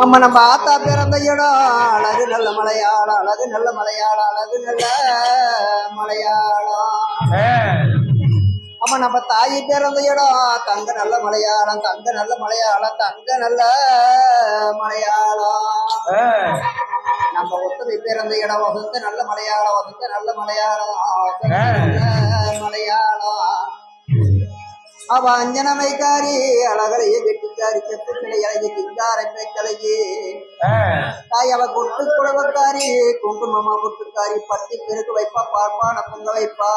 அம்மா நம்ம ஆத்தா பிறந்த இடம் அழகு நல்ல மலையாளம், அழகு நல்ல மலையாளம், அழகு நல்ல மலையாளம். அம்மா நம்ம தாய் பிறந்த இடம் தங்க நல்ல மலையாளம், தங்க நல்ல மலையாளம், தங்க நல்ல மலையாளம். நம்ம ஒத்தமை பிறந்த இடம் வசந்த நல்ல மலையாளம், வசந்த நல்ல மலையாளம், மலையாளம். அவ அஞ்சனமைக்காரி அழகலைய வெட்டிக்காரி செப்பு கிளை அழகி திங்காரை பெக்கலையே தாய். அவ கொட்டு குழவக்காரி குங்குமமா கொட்டுக்காரி பட்டி பெருக்கு வைப்பா பார்ப்பான பொங்க வைப்பா.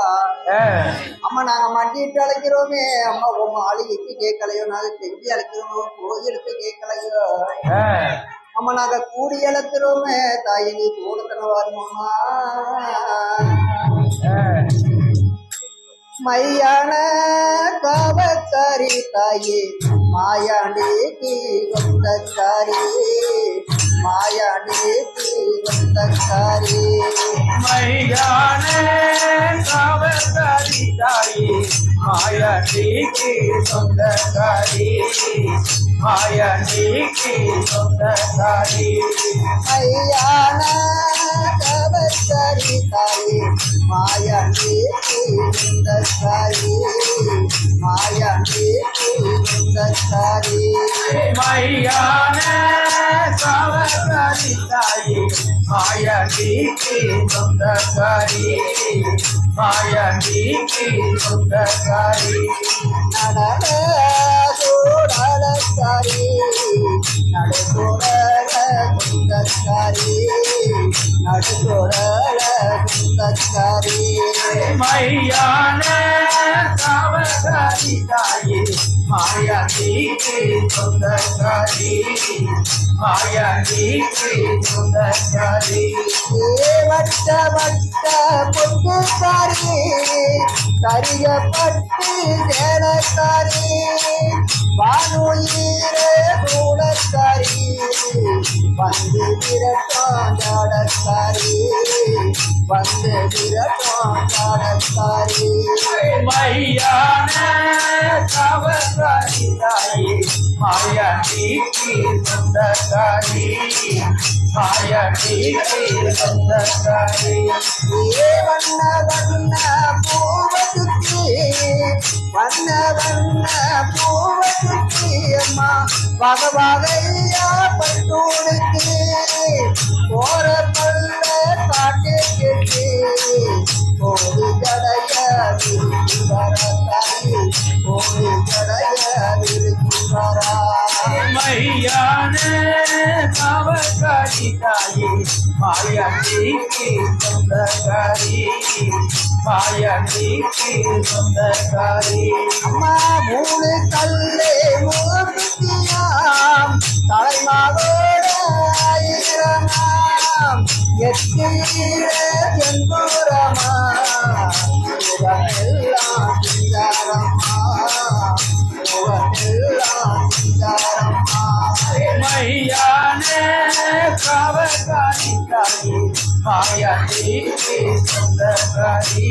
அம்மா நாங்க மண்டிட்டு அழைக்கிறோமே அம்மா உங்க ஆளுகைக்கு கேட்கலையோ, நாங்க செஞ்சு அழைக்கிறோமோ கோயிலுக்கு கேட்கலையோ. அம்மா நாங்க கூடி அழைக்கிறோமே தாய் நீ கூடத்தன வருமாமா. மையான காவக்காரி தாயே மாயாண்டே கீ வந்தக்காரி, மாயாண்டே கீ வந்தக்காரி. மையான காவக்காரி தாயே மாயாண்டே கீ சொந்தக்காரி, மாயாண்டே கீ சொந்தக்காரி. மையான காவக்காரி தாயே மாயாண்டே கீ வந்தக்காரி, மாயாண்டே கீ வந்தக்காரி. மையான காவக்காரி தாயே மாயாண்டே கீ சொந்தக்காரி, மாயாண்டே கீ சொந்தக்காரி. நடன சூடலக்காரி நடுசூடல சுந்தக்காரி, நடுசூடல சுந்தக்காரி. மையான காவக்காரி தாயே மாயாண்டே கீ சொந்தக்காரி, மாயாண்டே கீ சொந்தக்காரி. வட்ட வட்ட பொட்டுக்காரி கரியப்பட்டு சேலக்காரி, வானுயிர சூடக்காரி வந்து விரட்டம் ஜாடக்காரி, வந்து விரட்டம் ஜாடக்காரி. மையான காவக்காரி தாயே மாயாண்டே கீ சொந்தக்காரி, மாயாண்டே கீ சொந்தக்காரி. வண்ண வண்ண பூவதுக்கு, வண்ண வண்ண பூவதுக்கு அம்மா வகை வகையா பட்டூனுக்கு போற பல்ல காட்டு கெட்டு கோடி கடைய விருத்தி வரத்தாயி, கோடி கடைய விருத்தி வரா. மையான காவக்காரி தாயே மாயாண்டே கீ சொந்தக்காரி, மாயாண்டே கீ சொந்தக்காரி. அம்மா மூணு கல்லே மூக்குத்தியாம் தலைமாவோட ஆயிரமாம் எட்டு செந்தூரமா முகமெல்லாம் சிங்காரம்மா, முகமெல்லாம் சிங்காரம்மா. மையான காவக்காரி தாயே மாயாண்டே கீ சொந்தக்காரி,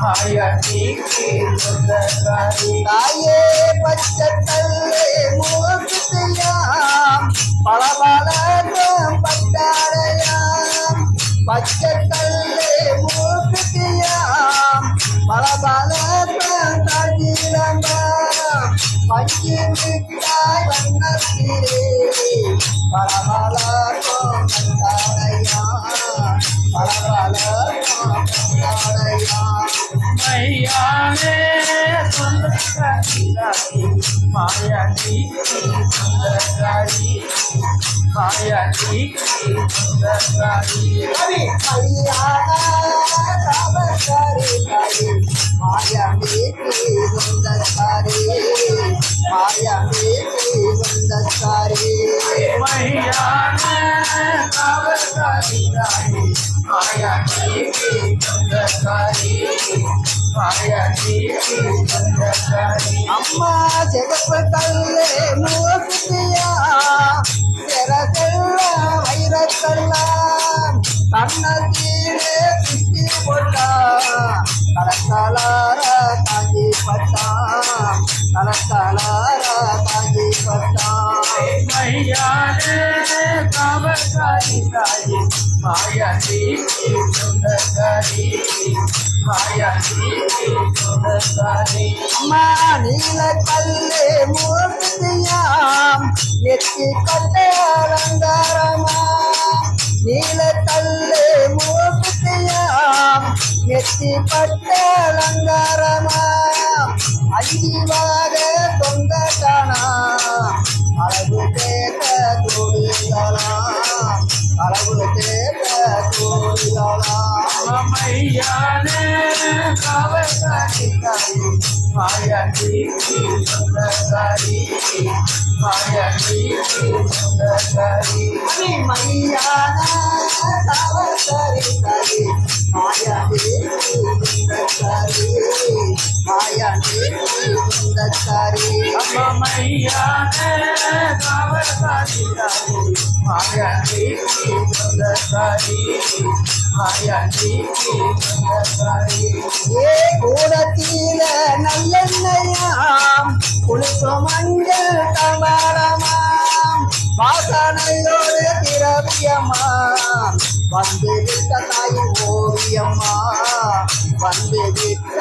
மாயாண்டே கீ சொந்தக்காரி. தாயே பச்சை கல்லே மூக்குத்தியாம் பளபளக்கும் பட்டாடையாம், பச்சை கல்லே மூக்குத்தியாம் பளபளக்கும் காஞ்சிலம்பாம், பஞ்சு மிட்டாய் வண்ணத்திலே பளபளக்கும் பட்டாடையாம், பளபளக்கும் பட்டாடையாம். மையான சொந்தக்காரி தாயே மாயாண்டே கீ சொந்தக்காரி, மாயாண்டே கீ சொந்தக்காரி. கல்யாண காவக்காரி தாயே மாயாண்டே கீ சொந்தக்காரி, மாயாண்டே கீ சொந்தக்காரி. மையான காவக்காரி தாயே மாயாண்டே கீ சொந்தக்காரி, மாயாண்டே கீ சொந்தக்காரி. அம்மா சிகப்பு கல்லே மூக்குத்தியா சிறகெல்லாம் வைரக்கெல்லாம் கண்ணத்தீரே சுத்தி போட்டா, கலக்கலார காஞ்சி பட்டா, கலக்கலார காஞ்சி பட்டா. மையான कावकारी ताई माया देवी सुंदरकारी माया देवी सुंदरकारी மாநில கல்லே மூர்த்தியாம் எத்தி கட்டே அலங்காரமா நீல கல்லே மூர்த்தியாம் எத்தி கட்டே அலங்காரமா அஞ்சிவாக தொண்டகானா அளவு கேட்ட தோழிகளா அளவு கேட்ட தோழிகளா मैयाने कावकारी ताई माया देवी सुंदरकारी माया देवी सुंदरकारी मैयाना कावकारी ताई माया देवी सुंदरकारी माया देवी सुंदरकारी मैयाने कावकारी ताई माया देवी सुंदरकारी माया देवी सुंदरकारी ஏ கூடத்தில நல்லெண்ணெயாம் குளிப்பு மஞ்சள் கமலமாம் வாசனையோடு திரவியமாம் வந்து விட்ட தாயின் ஓவியம்மா வந்து விட்ட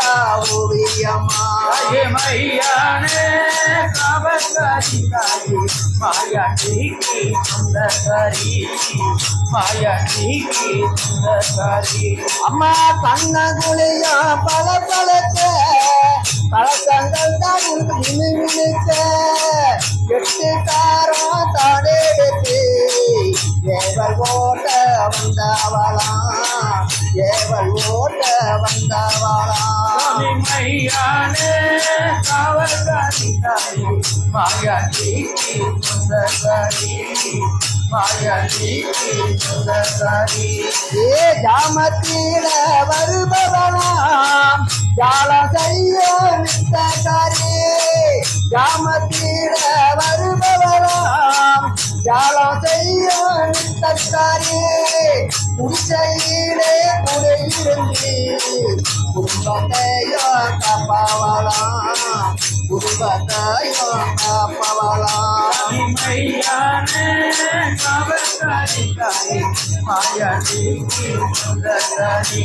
ஓவியம்மா मैयाने कावकारी ताई माया देवी सुंदरकारी माया देवी सुंदरकारी அம்மா கண்ணகுளியா பல பழக்க பழக்கங்கள் தான் மினுமினுக்க எட்டு காரம் தடெடுத்து ஏவல் ஓட்ட வந்தவளாம் ஏவல் ஓட்ட வந்தவளாம் मैयाने कावकारी ताई माया देवी सुंदरकारी माया देवी सुंदरकारी ஏ ஜாமத்தில வருபவனாம் ஜாலம் செய்ய மித்தக்காரி ஜாமத்தில வருபவனாம் ஜாலம் செய்ய மித்தக்காரி குடிசையிலே குடியிருந்து குடும்பத்தையோ காப்பவளாம் குடும்பத்தையோ காப்பவளாம் मैयाने कावकारी ताई माया देवी सुंदरकारी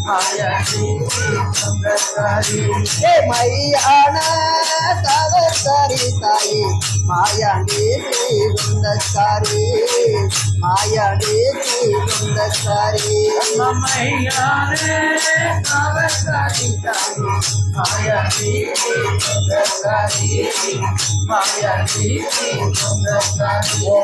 माया देवी सुंदरकारी ஏ மையான காவல்காரி தாயி மாயாண்டேவி சுந்தரக்காரி மாயாண்டேவி சுந்தரக்காரி मैयाने कावकारी ताई माया देवी सुंदरकारी माया देवी सुंदरकारी ஓ